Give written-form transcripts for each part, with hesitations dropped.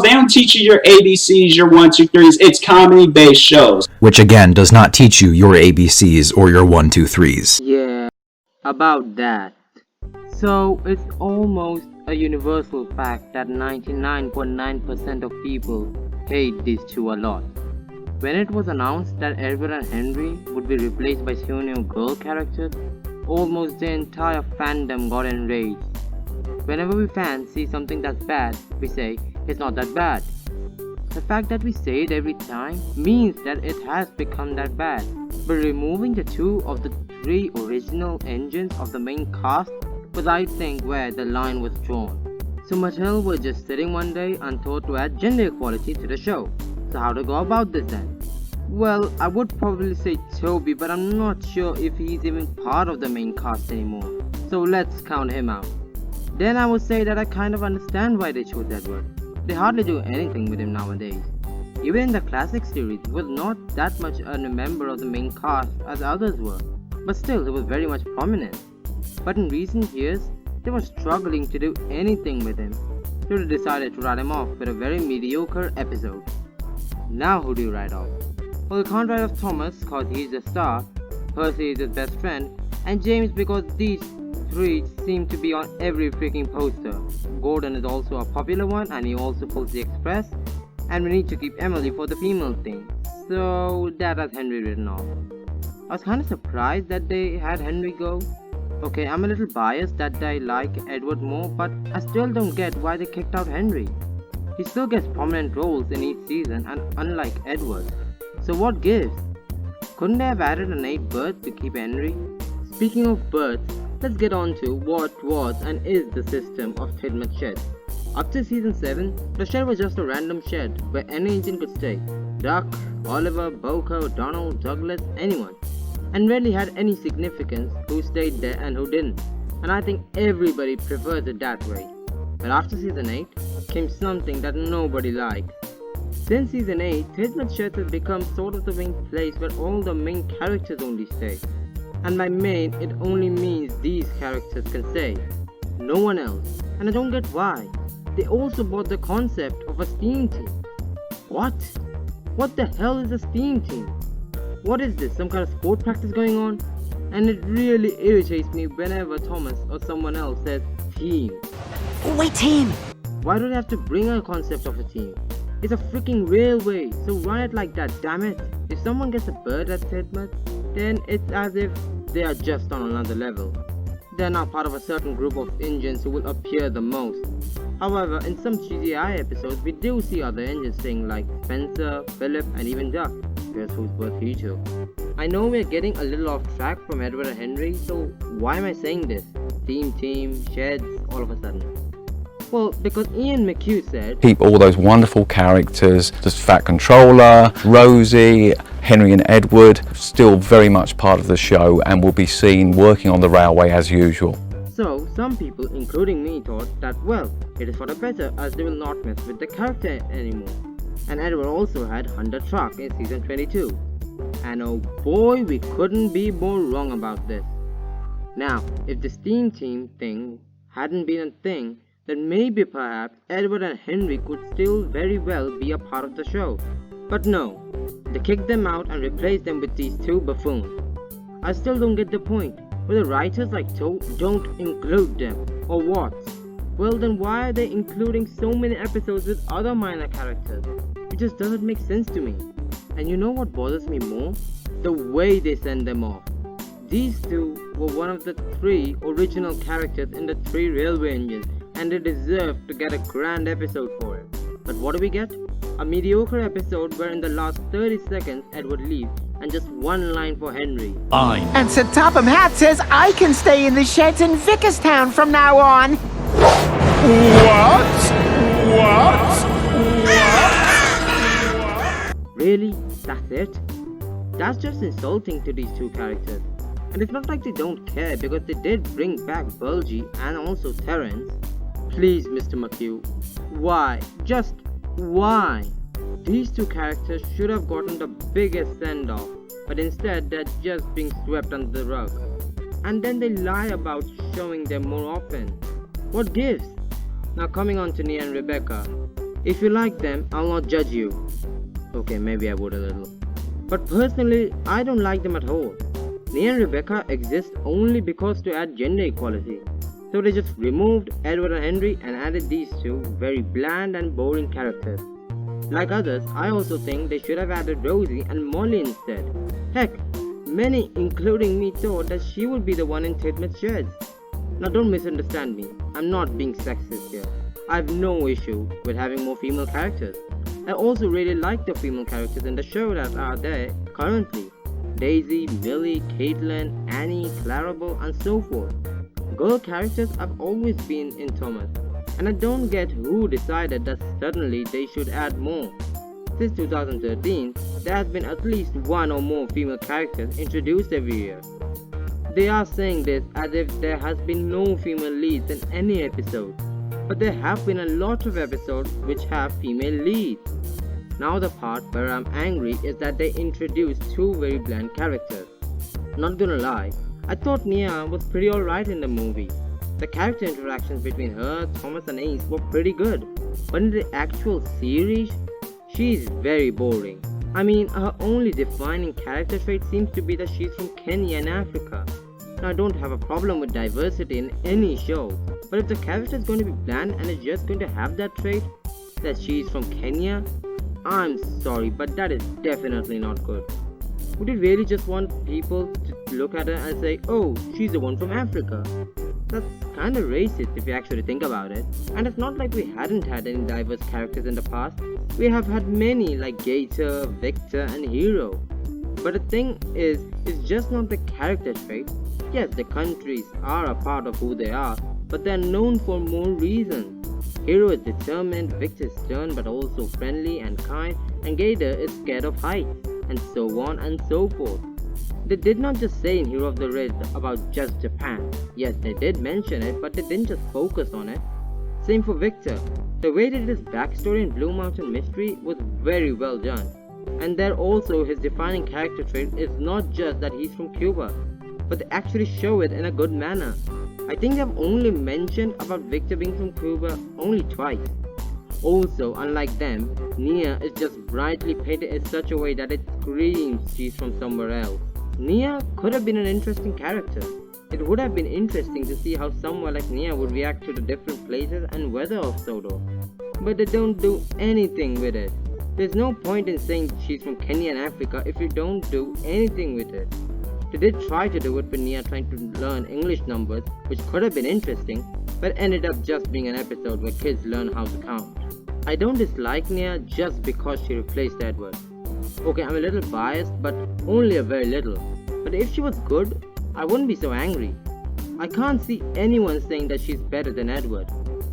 They don't teach you your ABCs, your 1, 2, 3s. It's comedy-based shows. Which again does not teach you your ABCs or your 1, 2, 3s. Yeah, about that. So it's almost a universal fact that 99.9% of people hate these two a lot. When it was announced that Edward and Henry would be replaced by 2 new girl characters, almost the entire fandom got enraged. Whenever we fans see something that's bad, we say, it's not that bad. The fact that we say it every time means that it has become that bad. But removing the 2 of the 3 original engines of the main cast was, I think, where the line was drawn. So Mattel were just sitting one day and thought to add gender equality to the show. So how to go about this then? Well, I would probably say Toby, but I'm not sure if he's even part of the main cast anymore. So let's count him out. Then I would say that I kind of understand why they chose Edward. They hardly do anything with him nowadays. Even in the classic series, he was not that much a member of the main cast as others were, but still he was very much prominent. But in recent years, they were struggling to do anything with him, so they decided to write him off with a very mediocre episode. Now who do you write off? Well, you can't write off Thomas cause he's the star, Percy is his best friend, and James because these 3 seem to be on every freaking poster. Gordon is also a popular one and he also pulls the express, and we need to keep Emily for the female thing, so that has Henry written off. I was kinda surprised that they had Henry go. Okay, I'm a little biased that I like Edward more, but I still don't get why they kicked out Henry. He still gets prominent roles in each season, and unlike Edward. So what gives? Couldn't they have added an 8th berth to keep Henry? Speaking of berths, let's get on to what was and is the system of Khidmat sheds. Up to season 7, the shed was just a random shed where any engine could stay. Duck, Oliver, Boko, Donald, Douglas, anyone. And rarely had any significance who stayed there and who didn't. And I think everybody prefers it that way. But after season 8 came something that nobody liked. Since season 8, Khidmat sheds has become sort of the main place where all the main characters only stay. And by main, it only means these characters can stay. No one else. And I don't get why. They also bought the concept of a steam team. What? What the hell is a steam team? What is this, some kind of sport practice going on? And it really irritates me whenever Thomas or someone else says team. Wait, team! Why do they have to bring a concept of a team? It's a freaking railway, so run it like that, damn it. If someone gets a bird at Khidmat, then it's as if they are just on another level. They're not part of a certain group of engines who will appear the most. However, in some GTI episodes, we do see other engines staying like Spencer, Philip, and even Duck. Guess whose birth he took. I know we're getting a little off track from Edward and Henry, so why am I saying this? Team, sheds, all of a sudden. Well, because Ian McHugh said, keep all those wonderful characters, the Fat Controller, Rosie, Henry and Edward, still very much part of the show and will be seen working on the railway as usual. So, some people, including me, thought that, well, it is for the better as they will not mess with the character anymore. And Edward also had Hunter Truck in season 22. And oh boy, we couldn't be more wrong about this. Now, if the Steam Team thing hadn't been a thing, then maybe perhaps Edward and Henry could still very well be a part of the show. But no, they kicked them out and replaced them with these 2 buffoons. I still don't get the point. Were the writers like don't include them, or what? Well then why are they including so many episodes with other minor characters? It just doesn't make sense to me. And you know what bothers me more? The way they send them off. These 2 were one of the 3 original characters in the 3 railway engines, and they deserve to get a grand episode for it. But what do we get? A mediocre episode where in the last 30 seconds Edward leaves and just 1 line for Henry. Fine. And Sir Topham Hatt says I can stay in the sheds in Vickerstown from now on. What? Really? That's it? That's just insulting to these 2 characters. And it's not like they don't care because they did bring back Bulgy and also Terrence. Please, Mr. McHugh, why? Just why? These 2 characters should have gotten the biggest send-off, but instead they're just being swept under the rug. And then they lie about showing them more often. What gives? Now coming on to Nia and Rebecca. If you like them, I'll not judge you. Okay, maybe I would a little. But personally, I don't like them at all. Nia and Rebecca exist only because to add gender equality. So they just removed Edward and Henry and added these two very bland and boring characters. Like others, I also think they should have added Rosie and Molly instead. Heck, many, including me, thought that she would be the one in Tidmouth Sheds. Now don't misunderstand me, I'm not being sexist here. I have no issue with having more female characters. I also really like the female characters in the show that are there currently. Daisy, Millie, Caitlin, Annie, Clarabelle, and so forth. Girl characters have always been in Thomas, and I don't get who decided that suddenly they should add more. Since 2013, there has been at least one or more female characters introduced every year. They are saying this as if there has been no female leads in any episode, but there have been a lot of episodes which have female leads. Now the part where I'm angry is that they introduced two very bland characters. Not gonna lie, I thought Nia was pretty alright in the movie. The character interactions between her, Thomas and Ace were pretty good, but in the actual series, she's very boring. I mean, her only defining character trait seems to be that she's from Kenya and Africa. Now I don't have a problem with diversity in any show, but if the character is going to be bland and is just going to have that trait, that she's from Kenya, I'm sorry, but that is definitely not good. Would you really just want people to look at her and say, oh, she's the one from Africa? That's kinda racist if you actually think about it. And it's not like we hadn't had any diverse characters in the past. We have had many like Gator, Victor, and Hero. But the thing is, it's just not the character trait. Yes, the countries are a part of who they are, but they are known for more reasons. Hero is determined, Victor is stern but also friendly and kind, and Gator is scared of heights, and so on and so forth. They did not just say in Hero of the Red about just Japan. Yes, they did mention it, but they didn't just focus on it. Same for Victor. The way they did his backstory in Blue Mountain Mystery was very well done. And there also his defining character trait is not just that he's from Cuba, but they actually show it in a good manner. I think they've only mentioned about Victor being from Cuba only twice. Also, unlike them, Nia is just brightly painted in such a way that it screams she's from somewhere else. Nia could have been an interesting character. It would have been interesting to see how someone like Nia would react to the different places and weather of Sodo. But they don't do anything with it. There's no point in saying she's from Kenya and Africa if you don't do anything with it. They did try to do it with Nia trying to learn English numbers, which could have been interesting, but ended up just being an episode where kids learn how to count. I don't dislike Nia just because she replaced Edward. Okay, I'm a little biased, but only a very little. But if she was good, I wouldn't be so angry. I can't see anyone saying that she's better than Edward.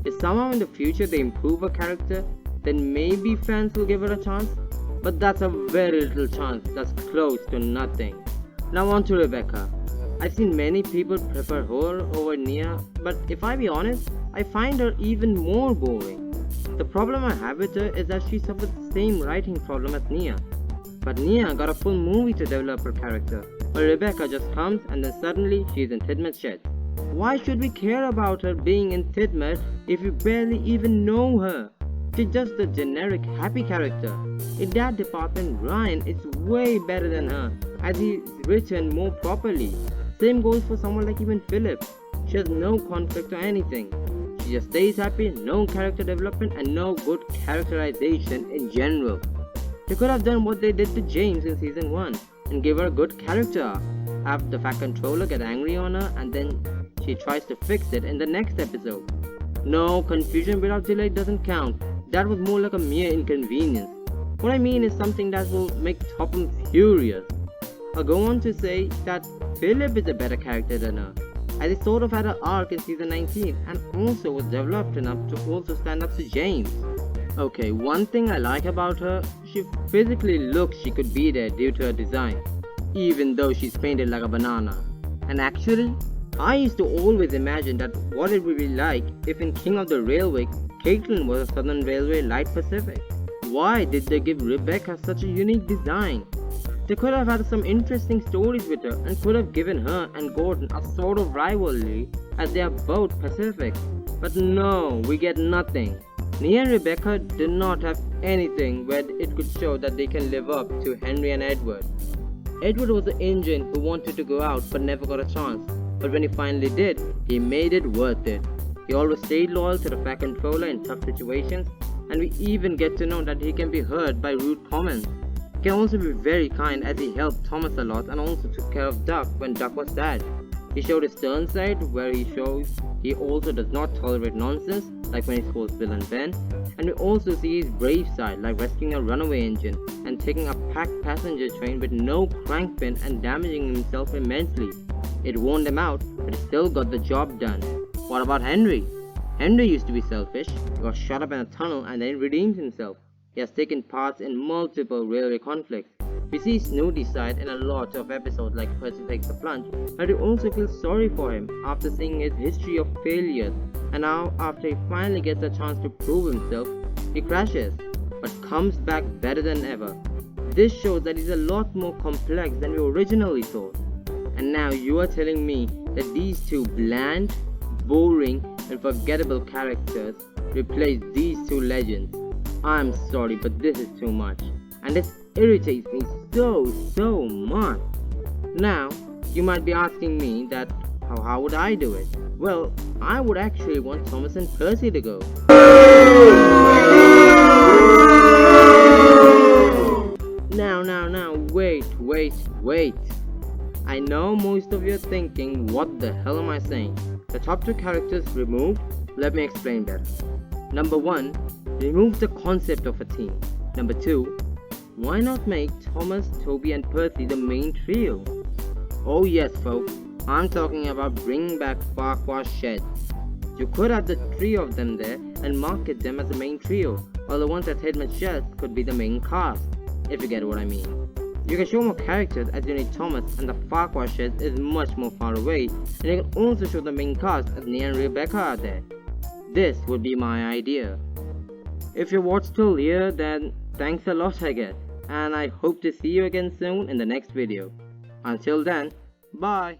If somehow in the future they improve her character, then maybe fans will give her a chance. But that's a very little chance, that's close to nothing. Now on to Rebecca. I've seen many people prefer her over Nia, but if I be honest, I find her even more boring. The problem I have with her is that she suffered the same writing problem as Nia. But Nia got a full movie to develop her character, while Rebecca just comes and then suddenly she's in Tidmouth Sheds. Why should we care about her being in Tidmouth if we barely even know her? She's just a generic happy character. In that department, Ryan is way better than her, as he's written more properly. Same goes for someone like even Philip. She has no conflict or anything. She just stays happy, no character development and no good characterization in general. They could have done what they did to James in season 1 and give her a good character arc. Have the Fat Controller get angry on her and then she tries to fix it in the next episode. No, confusion without delay doesn't count. That was more like a mere inconvenience. What I mean is something that will make Topham furious. I'll go on to say that Philip is a better character than her, as he sort of had an arc in season 19 and also was developed enough to also stand up to James. Okay, one thing I like about her, she physically looks she could be there due to her design, even though she's painted like a banana. And actually, I used to always imagine that what it would be like if in King of the Railway, Caitlin was a Southern Railway Light Pacific. Why did they give Rebecca such a unique design? They could have had some interesting stories with her and could have given her and Gordon a sort of rivalry as they are both Pacific. But no, we get nothing. Nia and Rebecca did not have anything where it could show that they can live up to Henry and Edward. Edward was the engine who wanted to go out but never got a chance, but when he finally did, he made it worth it. He always stayed loyal to the Fat Controller in tough situations, and we even get to know that he can be hurt by rude comments. He can also be very kind as he helped Thomas a lot and also took care of Duck when Duck was sad. He showed his stern side where he shows he also does not tolerate nonsense like when he scolds Bill and Ben, and we also see his brave side like rescuing a runaway engine and taking a packed passenger train with no crank pin and damaging himself immensely. It worn them out, but he still got the job done. What about Henry? Henry used to be selfish, he got shot up in a tunnel and then redeemed himself. He has taken part in multiple railway conflicts. We see Snooty's side in a lot of episodes like Percy Takes the Plunge, but we also feel sorry for him after seeing his history of failures, and now after he finally gets a chance to prove himself, he crashes, but comes back better than ever. This shows that he's a lot more complex than we originally thought. And now you are telling me that these two bland, boring and forgettable characters replace these two legends. I'm sorry, but this is too much, and this irritates me so much. Now, you might be asking me that how would I do it? Well, I would actually want Thomas and Percy to go. Now, wait. I know most of you are thinking, what the hell am I saying? The top two characters removed? Let me explain better. Number 1, remove the concept of a team. Number 2, why not make Thomas, Toby and Percy the main trio? Oh yes folks, I'm talking about bringing back Farquhar's Shed. You could have the 3 of them there and market them as the main trio, while the ones at Headman's Shed could be the main cast, if you get what I mean. You can show more characters as you need Thomas, and the Farquhar Shed is much more far away, and you can also show the main cast as Nia and Rebecca are there. This would be my idea. If you watched till here, then thanks a lot I guess, and I hope to see you again soon in the next video. Until then, bye!